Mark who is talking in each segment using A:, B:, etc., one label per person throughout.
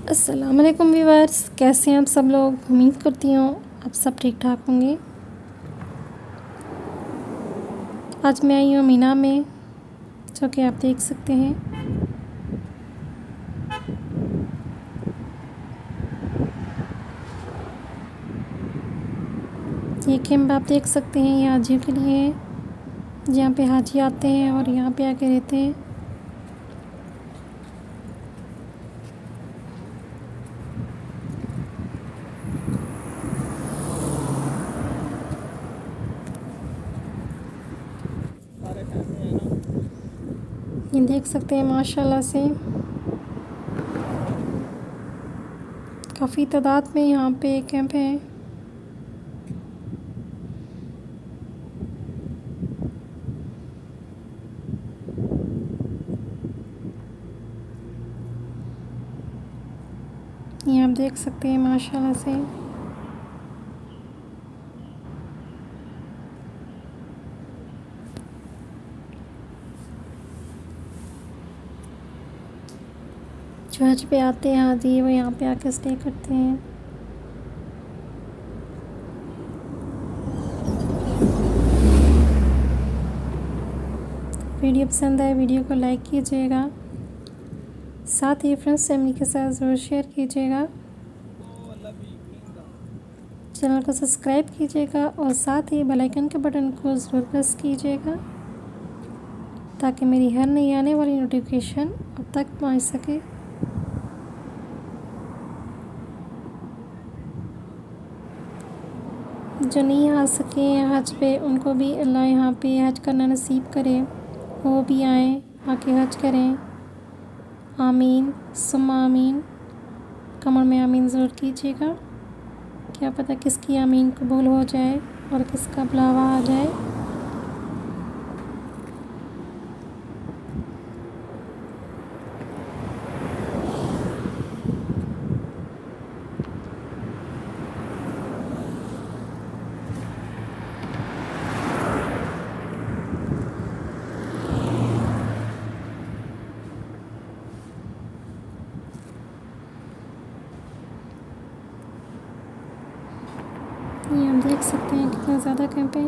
A: अस्सलाम वालेकुम व्यूअर्स, कैसे हैं आप सब लोग। उम्मीद करती हूँ आप सब ठीक ठाक होंगे। आज मैं आई हूँ मीना में, जो कि आप देख सकते हैं। ये कैंप आप देख सकते हैं, ये हाजियों के लिए है, जहाँ पे हाजी आते हैं और यहाँ पे आके रहते हैं। ये देख सकते हैं माशाल्लाह से काफ़ी तादाद में यहाँ पे कैंप है। ये आप देख सकते हैं माशाल्लाह से। जो हज पे आते हैं हाजी, वो यहाँ पे आके स्टे करते हैं। वीडियो पसंद आए वीडियो को लाइक कीजिएगा, साथ ही फ्रेंड्स फैमिली के साथ ज़रूर शेयर कीजिएगा। चैनल को सब्सक्राइब कीजिएगा और साथ ही बेल आइकन के बटन को ज़रूर प्रेस कीजिएगा, ताकि मेरी हर नई आने वाली नोटिफिकेशन अब तक पहुंच सके। जो नहीं आ सके हज पे, उनको भी अल्लाह यहाँ पे हज करना नसीब करे, वो भी आएँ, आके हज करें। आमीन सुम्मा आमीन। कमर में आमीन ज़रूर कीजिएगा, क्या पता किसकी आमीन कबूल हो जाए और किसका बुलावा आ जाए। ये हम देख सकते हैं कितना ज़्यादा कैंप है।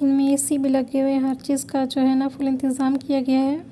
A: इनमें एसी भी लगे हुए हैं, हर चीज़ का जो है ना फुल इंतज़ाम किया गया है।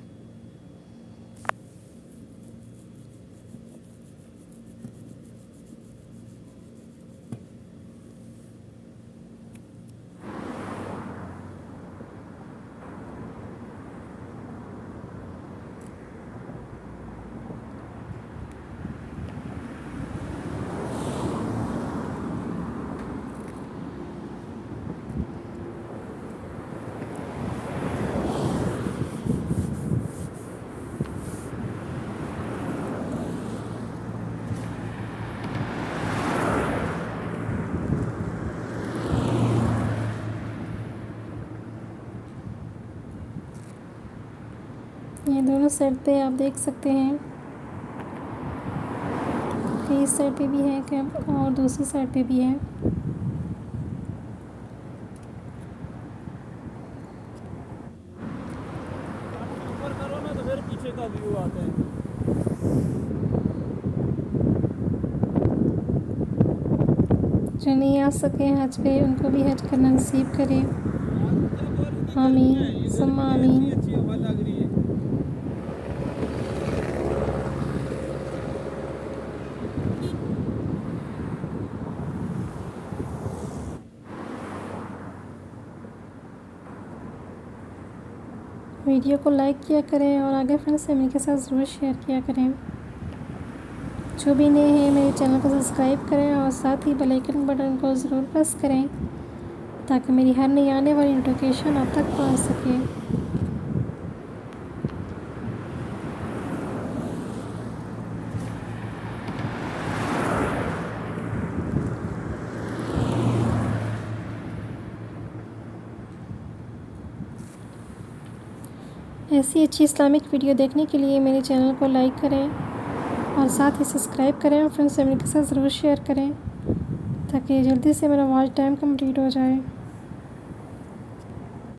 A: ये दोनों साइड पे आप देख सकते हैं कि इस साइड पे भी है कैंप और दूसरी साइड पे भी है।
B: ऊपर करो ना तो फिर पीछे का व्यू आता है।
A: जो नहीं आ सके हज पे, उनको भी हज करना नसीब करे। आमीन सुम्मा आमीन।
B: अच्छी हवा लग रही है।
A: वीडियो को लाइक किया करें और आगे फ्रेंड्स फैमिली के साथ ज़रूर शेयर किया करें। जो भी नए हैं मेरे चैनल को सब्सक्राइब करें और साथ ही बेल आइकन बटन को ज़रूर प्रेस करें, ताकि मेरी हर नई आने वाली नोटिफिकेशन आप तक पहुंच सके। ऐसी अच्छी इस्लामिक वीडियो देखने के लिए मेरे चैनल को लाइक करें और साथ ही सब्सक्राइब करें और फ्रेंड्स फैमिली के साथ ज़रूर शेयर करें ताकि जल्दी से मेरा वॉच टाइम कंप्लीट हो जाए।